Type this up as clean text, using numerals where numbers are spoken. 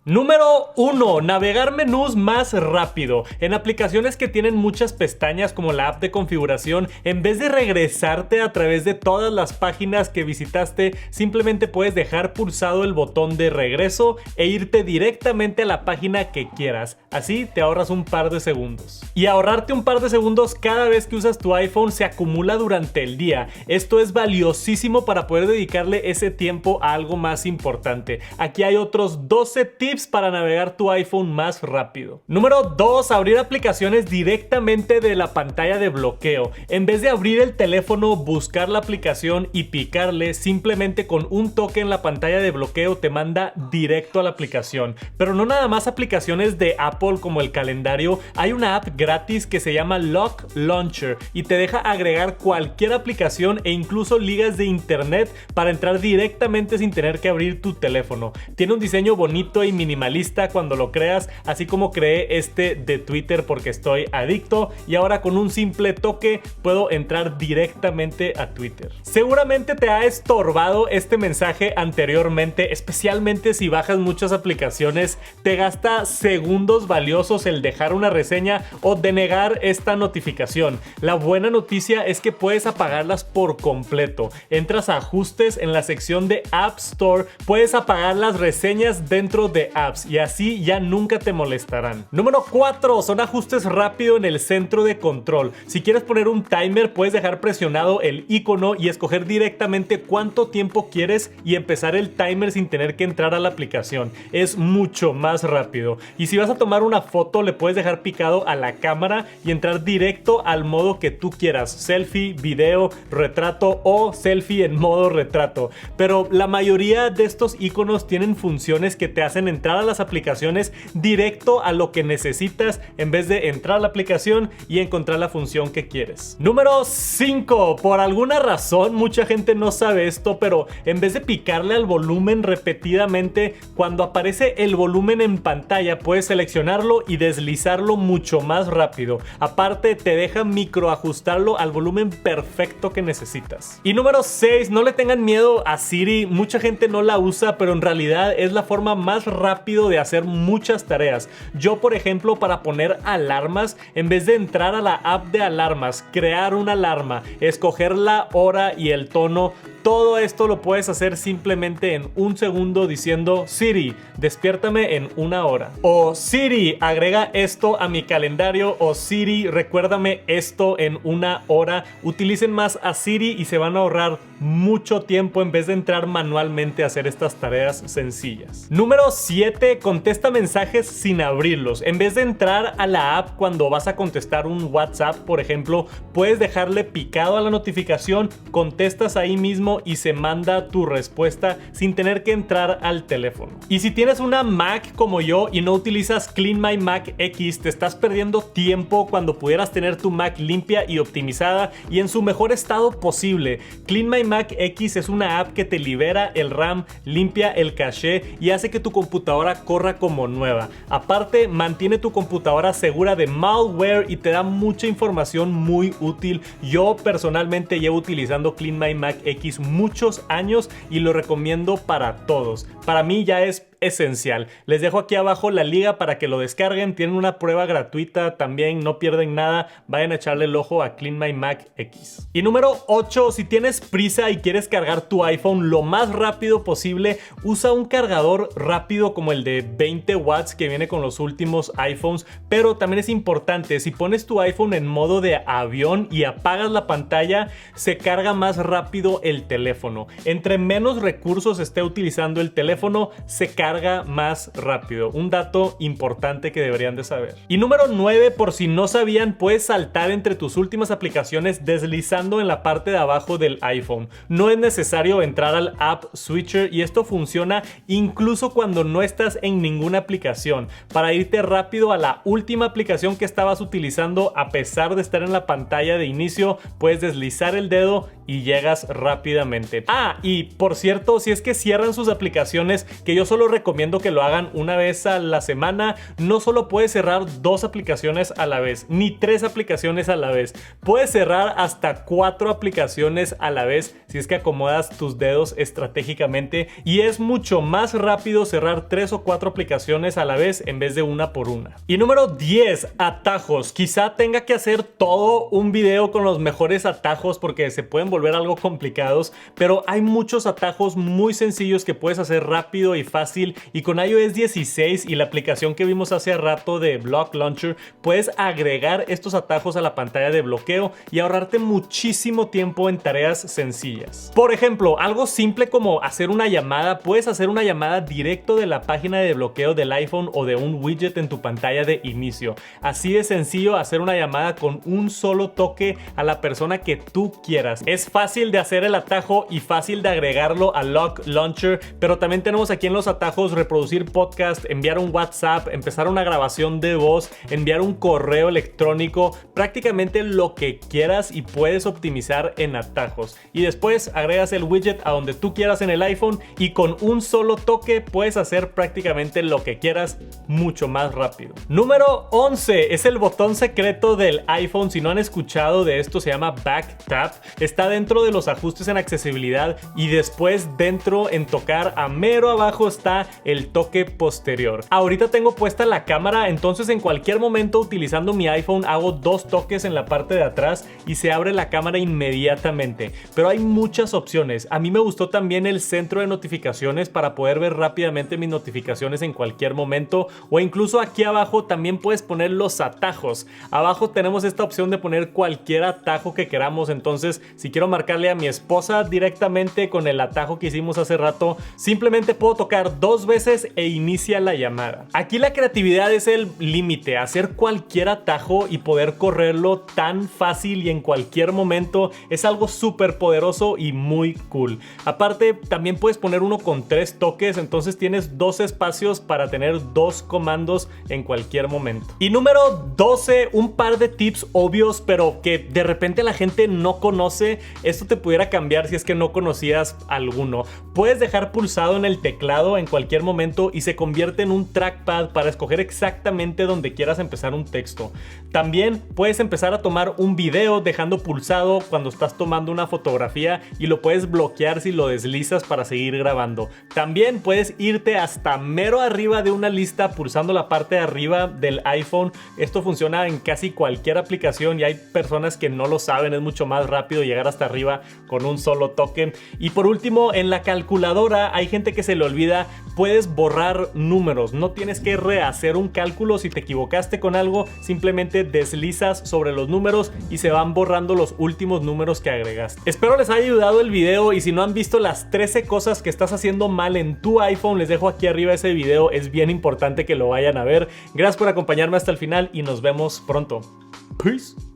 Número 1. Navegar menús más rápido. En aplicaciones que tienen muchas pestañas como la app de configuración, en vez de regresarte a través de todas las páginas que visitaste, simplemente puedes dejar pulsado el botón de regreso e irte directamente a la página que quieras. Así te ahorras un par de segundos. Y ahorrarte un par de segundos cada vez que usas tu iPhone se acumula durante el día. Esto es valiosísimo para poder dedicarle ese tiempo a algo más importante. Aquí hay otros 12 tips para navegar tu iPhone más rápido. Número 2. Abrir aplicaciones directamente de la pantalla de bloqueo. En vez de abrir el teléfono, buscar la aplicación y picarle, simplemente con un toque en la pantalla de bloqueo te manda directo a la aplicación. Pero no nada más aplicaciones de Apple como el calendario. Hay una app gratis que se llama Lock Launcher y te deja agregar cualquier aplicación e incluso ligas de internet para entrar directamente sin tener que abrir tu teléfono. Tiene un diseño bonito y minimalista cuando lo creas, así como creé este de Twitter porque estoy adicto y ahora con un simple toque puedo entrar directamente a Twitter. Seguramente te ha estorbado este mensaje anteriormente, especialmente si bajas muchas aplicaciones. Te gasta segundos valiosos el dejar una reseña o denegar esta notificación. La buena noticia es que puedes apagarlas por completo. Entras a ajustes en la sección de App Store, puedes apagar las reseñas dentro de apps y así ya nunca te molestarán. Número 4. Son ajustes rápido en el centro de control. Si quieres poner un timer, puedes dejar presionado el icono y escoger directamente cuánto tiempo quieres y empezar el timer sin tener que entrar a la aplicación. Es mucho más rápido. Y si vas a tomar una foto, le puedes dejar picado a la cámara y entrar directo al modo que tú quieras: selfie, video, retrato o selfie en modo retrato. Pero la mayoría de estos iconos tienen funciones que te hacen entrar a las aplicaciones directo a lo que necesitas en vez de entrar a la aplicación y encontrar la función que quieres. Número 5. Por alguna razón, mucha gente no sabe esto, pero en vez de picarle al volumen repetidamente, cuando aparece el volumen en pantalla, puedes seleccionarlo y deslizarlo mucho más rápido. Aparte, te deja microajustarlo al volumen perfecto que necesitas. Y número 6. No le tengan miedo a Siri. Mucha gente no la usa, pero en realidad es la forma más rápido de hacer muchas tareas. Yo, por ejemplo, para poner alarmas, en vez de entrar a la app de alarmas, crear una alarma, escoger la hora y el tono, todo esto lo puedes hacer simplemente en un segundo diciendo: Siri, despiértame en 1 hora. O Siri, agrega esto a mi calendario. O Siri, recuérdame esto en 1 hora. Utilicen más a Siri y se van a ahorrar mucho tiempo en vez de entrar manualmente a hacer estas tareas sencillas. Número 7. Contesta mensajes sin abrirlos. En vez de entrar a la app cuando vas a contestar un WhatsApp, por ejemplo, puedes dejarle picado a la notificación, contestas ahí mismo y se manda tu respuesta sin tener que entrar al teléfono. Y si tienes una Mac como yo y no utilizas Clean My Mac X, te estás perdiendo tiempo cuando pudieras tener tu Mac limpia y optimizada y en su mejor estado posible. Clean My Mac X es una app que te libera el RAM, limpia el caché y hace que tu computadora corra como nueva. Aparte, mantiene tu computadora segura de malware y te da mucha información muy útil. Yo personalmente llevo utilizando Clean My Mac X muchos años y lo recomiendo para todos. Para mí ya es esencial. Les dejo aquí abajo la liga para que lo descarguen. Tienen una prueba gratuita también, no pierden nada. Vayan a echarle el ojo a Clean My Mac X. Y número 8, si tienes prisa y quieres cargar tu iPhone lo más rápido posible, usa un cargador rápido como el de 20 watts que viene con los últimos iPhones. Pero también es importante, si pones tu iPhone en modo de avión y apagas la pantalla, se carga más rápido el teléfono. Entre menos recursos esté utilizando el teléfono, se carga más rápido. Un dato importante que deberían de saber. Y número 9, por si no sabían, puedes saltar entre tus últimas aplicaciones deslizando en la parte de abajo del iPhone. No es necesario entrar al App Switcher y esto funciona incluso cuando no estás en ninguna aplicación. Para irte rápido a la última aplicación que estabas utilizando, a pesar de estar en la pantalla de inicio, puedes deslizar el dedo y llegas rápidamente. Y por cierto, si es que cierran sus aplicaciones, que yo solo recomiendo que lo hagan una vez a la semana. No solo puedes cerrar 2 aplicaciones a la vez, ni 3 aplicaciones a la vez. Puedes cerrar hasta 4 aplicaciones a la vez si es que acomodas tus dedos estratégicamente, y es mucho más rápido cerrar 3 o 4 aplicaciones a la vez en vez de una por una. Y número 10, atajos. Quizá tenga que hacer todo un video con los mejores atajos porque se pueden volver algo complicados, pero hay muchos atajos muy sencillos que puedes hacer rápido y fácil, y con iOS 16 y la aplicación que vimos hace rato de Block Launcher puedes agregar estos atajos a la pantalla de bloqueo y ahorrarte muchísimo tiempo en tareas sencillas. Por ejemplo, algo simple como hacer una llamada. Puedes hacer una llamada directo de la página de bloqueo del iPhone o de un widget en tu pantalla de inicio. Así de sencillo hacer una llamada con un solo toque a la persona que tú quieras. Es fácil de hacer el atajo y fácil de agregarlo a Block Launcher, pero también tenemos aquí en los atajos reproducir podcast, enviar un WhatsApp, empezar una grabación de voz, enviar un correo electrónico, prácticamente lo que quieras, y puedes optimizar en atajos. Y después agregas el widget a donde tú quieras en el iPhone y con un solo toque puedes hacer prácticamente lo que quieras mucho más rápido. Número 11 es el botón secreto del iPhone. Si no han escuchado de esto, se llama Back Tap. Está dentro de los ajustes en accesibilidad y después dentro en tocar a mero abajo está el toque posterior. Ahorita tengo puesta la cámara, entonces en cualquier momento utilizando mi iPhone hago 2 toques en la parte de atrás y se abre la cámara inmediatamente. Pero hay muchas opciones. A mí me gustó también el centro de notificaciones para poder ver rápidamente mis notificaciones en cualquier momento, o incluso aquí abajo también puedes poner los atajos. Abajo tenemos esta opción de poner cualquier atajo que queramos. Entonces, si quiero marcarle a mi esposa directamente con el atajo que hicimos hace rato, simplemente puedo tocar 2 veces e inicia la llamada. Aquí la creatividad es el límite, hacer cualquier atajo y poder correrlo tan fácil y en cualquier momento es algo súper poderoso y muy cool. Aparte, también puedes poner uno con 3 toques, entonces tienes 2 espacios para tener 2 comandos en cualquier momento. Y número 12, un par de tips obvios pero que de repente la gente no conoce. Esto te pudiera cambiar si es que no conocías alguno. Puedes dejar pulsado en el teclado en cualquier momento y se convierte en un trackpad para escoger exactamente donde quieras empezar un texto. También puedes empezar a tomar un video dejando pulsado cuando estás tomando una fotografía y lo puedes bloquear si lo deslizas para seguir grabando. También puedes irte hasta mero arriba de una lista pulsando la parte de arriba del iPhone. Esto funciona en casi cualquier aplicación y hay personas que no lo saben. Es mucho más rápido llegar hasta arriba con un solo toque. Y por último, en la calculadora hay gente que se le olvida, puedes borrar números. No tienes que rehacer un cálculo. Si te equivocaste con algo, simplemente deslizas sobre los números y se van borrando los últimos números que agregaste. Espero les haya ayudado el video, y si no han visto las 13 cosas que estás haciendo mal en tu iPhone, les dejo aquí arriba ese video. Es bien importante que lo vayan a ver. Gracias por acompañarme hasta el final y nos vemos pronto. Peace.